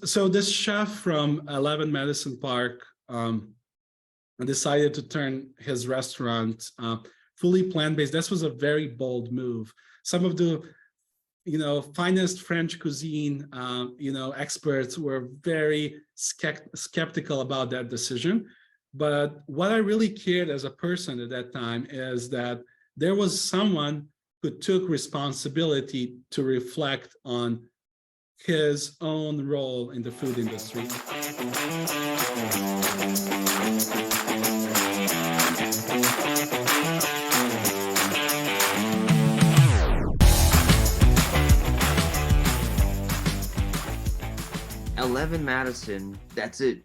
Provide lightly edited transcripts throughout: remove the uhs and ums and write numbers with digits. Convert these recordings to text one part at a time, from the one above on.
So this chef from 11 Madison Park decided to turn his restaurant fully plant-based. This was a very bold move. Some of the finest French cuisine experts were very skeptical about that decision. But what I really cared as a person at that time is that there was someone who took responsibility to reflect on his own role in the food industry. 11 Madison, that's a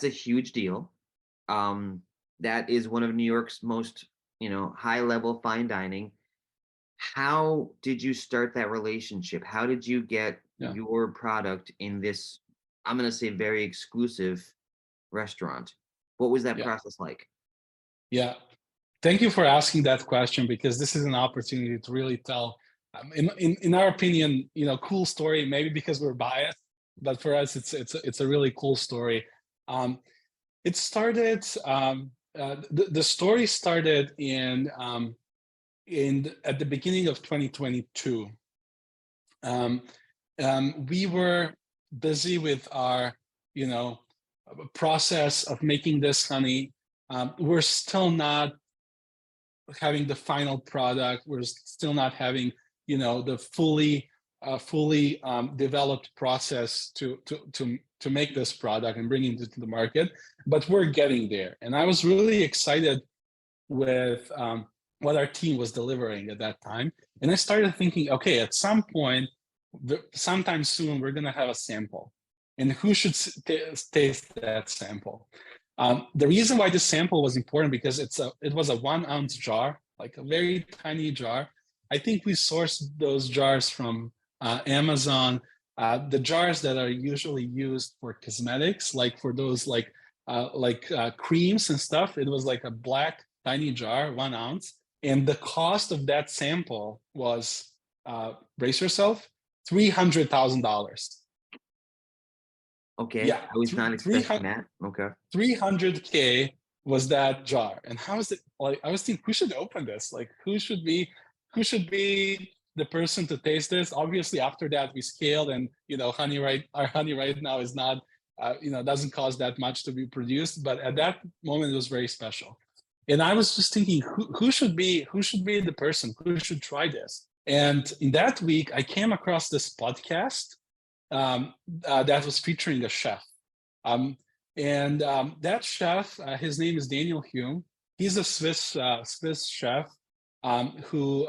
huge deal. That is one of New York's most, high-level fine dining. How did you start that relationship? How did you get your product in this, I'm going to say, very exclusive restaurant? What was that process like? Yeah, thank you for asking that question, because this is an opportunity to really tell, in our opinion, cool story. Maybe because we're biased, but for us, it's a really cool story. It started. The story started at the beginning of 2022. We were busy with our process of making this honey. We're still not having the final product. We're still not having the fully developed process to make this product and bringing it to the market, but we're getting there. And I was really excited with what our team was delivering at that time. And I started thinking, okay, at some point, sometime soon, we're going to have a sample. And who should taste that sample? The reason why this sample was important, because it was a 1 ounce jar, like a very tiny jar. I think we sourced those jars from Amazon. The jars that are usually used for cosmetics, like for those creams and stuff, it was like a black tiny jar, 1 ounce. And the cost of that sample was, brace yourself, $300,000. Okay, yeah, I was not expecting that. Okay, 300K was that jar. And how is it? Like, I was thinking, who should open this? Like, who should be the person to taste this? Obviously, after that, we scaled, and our honey right now is not, doesn't cost that much to be produced. But at that moment, it was very special. And I was just thinking, who should be the person who should try this? And in that week, I came across this podcast that was featuring a chef. That chef, his name is Daniel Humm. He's a Swiss chef who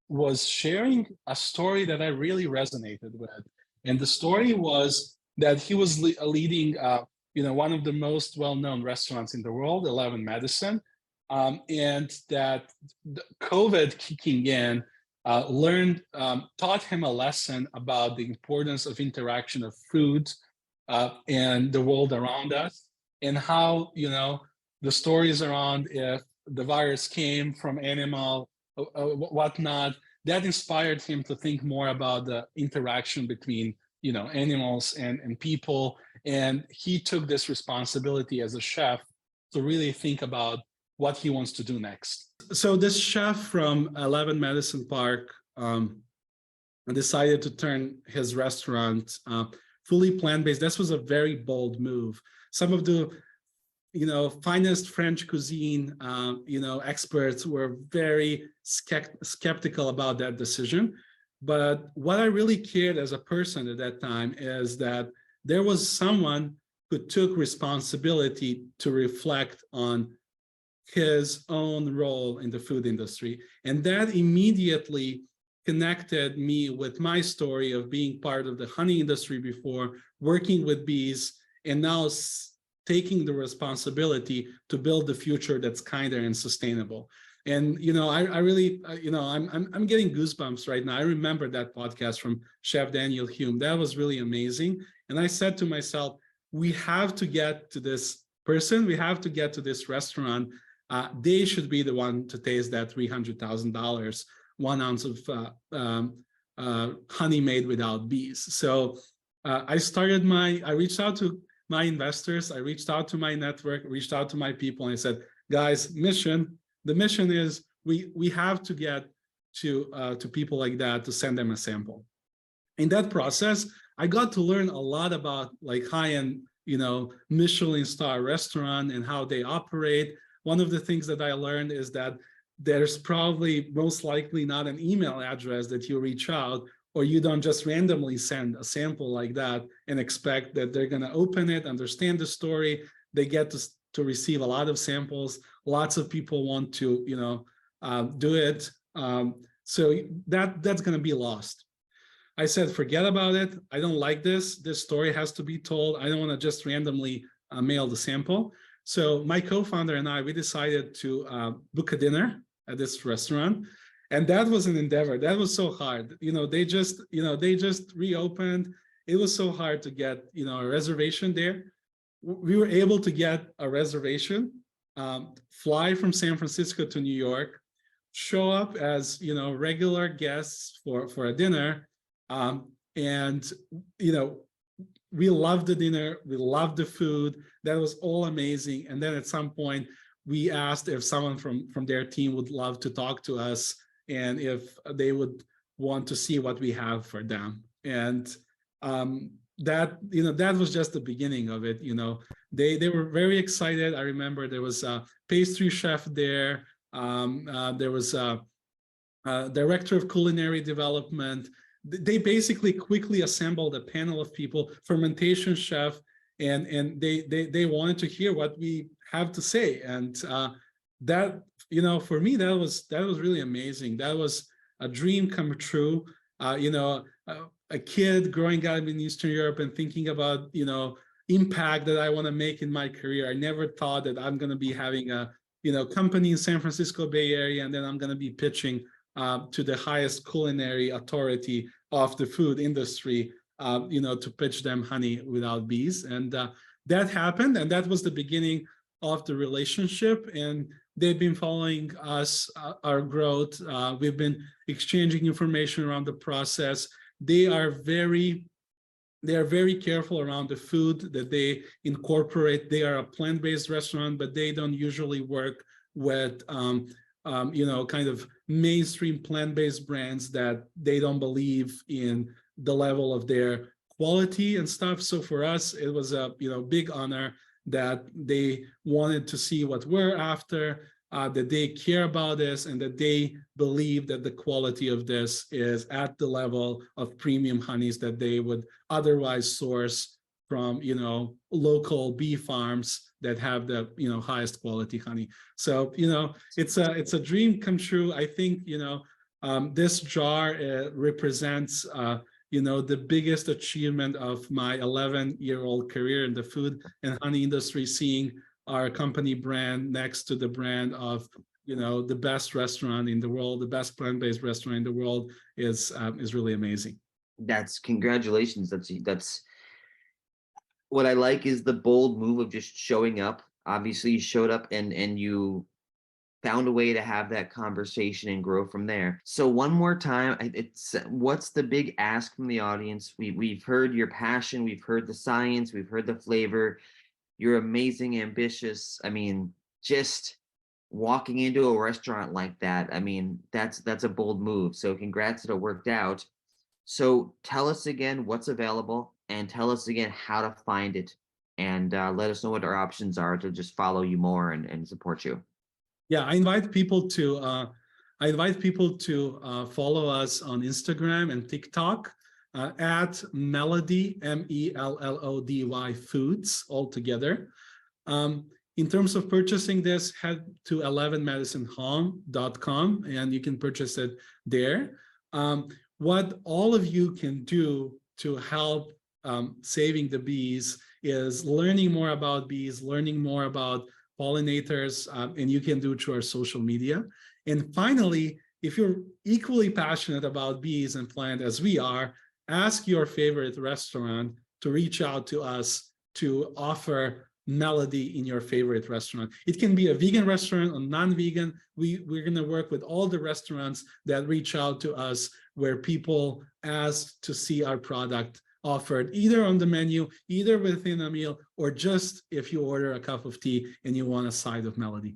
was sharing a story that I really resonated with. And the story was that he was leading, one of the most well-known restaurants in the world, 11 Madison, and that COVID kicking in taught him a lesson about the importance of interaction of food and the world around us, and how the stories around if the virus came from animal whatnot, that inspired him to think more about the interaction between animals and people. And he took this responsibility as a chef to really think about what he wants to do next. So this chef from 11 Madison Park decided to turn his restaurant fully plant-based. This was a very bold move. Some of the finest French cuisine experts were very skeptical about that decision. But what I really cared as a person at that time is that there was someone who took responsibility to reflect on his own role in the food industry. And that immediately connected me with my story of being part of the honey industry before, working with bees, and now taking the responsibility to build the future that's kinder and sustainable. And I really, I'm getting goosebumps right now. I remember that podcast from Chef Daniel Humm. That was really amazing. And I said to myself, we have to get to this person. We have to get to this restaurant. They should be the one to taste that $300,000, 1 ounce of honey made without bees. So I reached out to my investors, I reached out to my network, reached out to my people, and I said, guys, the mission is we have to get to people like that to send them a sample. In that process, I got to learn a lot about like high-end, Michelin star restaurant and how they operate. One of the things that I learned is that there's probably most likely not an email address that you reach out, or you don't just randomly send a sample like that and expect that they're going to open it, understand the story. They get to receive a lot of samples. Lots of people want to, do it. So that's going to be lost. I said, forget about it. I don't like this. This story has to be told. I don't want to just randomly mail the sample. So my co-founder and I, we decided to book a dinner at this restaurant. And that was an endeavor. That was so hard. They just reopened. It was so hard to get, a reservation there. We were able to get a reservation, fly from San Francisco to New York, show up as, regular guests for a dinner. And, we loved the dinner. We loved the food. That was all amazing. And then at some point, we asked if someone from their team would love to talk to us and if they would want to see what we have for them. And that was just the beginning of it. They were very excited. I remember there was a pastry chef there. There was a director of culinary development. They basically quickly assembled a panel of people, fermentation chef, and they wanted to hear what we have to say. And that, for me, that was really amazing. That was a dream come true. A kid growing up in Eastern Europe and thinking about, impact that I want to make in my career. I never thought that I'm going to be having a, company in San Francisco Bay Area, and then I'm going to be pitching to the highest culinary authority of the food industry, to pitch them honey without bees. And that happened, and that was the beginning of the relationship. And they've been following us, our growth. We've been exchanging information around the process. They are very careful around the food that they incorporate. They are a plant-based restaurant, but they don't usually work with kind of mainstream plant-based brands that they don't believe in the level of their quality and stuff. So for us, it was a big honor that they wanted to see what we're after, that they care about this, and that they believe that the quality of this is at the level of premium honeys that they would otherwise source from local bee farms that have the highest quality honey. So it's a dream come true. I think this jar represents the biggest achievement of my 11-year-old career in the food and honey industry. Seeing our company brand next to the brand of the best restaurant in the world, the best plant-based restaurant in the world is really amazing. Congratulations. That's what I like, is the bold move of just showing up. Obviously you showed up and you found a way to have that conversation and grow from there. So one more time, what's the big ask from the audience? We've heard your passion, we've heard the science, we've heard the flavor. You're amazing, ambitious. I mean, just walking into a restaurant like that, I mean, that's a bold move. So congrats that it worked out. So tell us again what's available, and tell us again how to find it, and let us know what our options are to just follow you more and support you. Yeah, I invite people to follow us on Instagram and TikTok at Melody, MELLODY Foods, all together. In terms of purchasing this, head to 11madisonhome.com and you can purchase it there. What all of you can do to help saving the bees is learning more about bees, learning more about pollinators, and you can do it through our social media. And finally, if you're equally passionate about bees and plant as we are, ask your favorite restaurant to reach out to us to offer Melody in your favorite restaurant. It can be a vegan restaurant or non-vegan. We're going to work with all the restaurants that reach out to us where people ask to see our product offered either on the menu, either within a meal, or just if you order a cup of tea and you want a side of melody.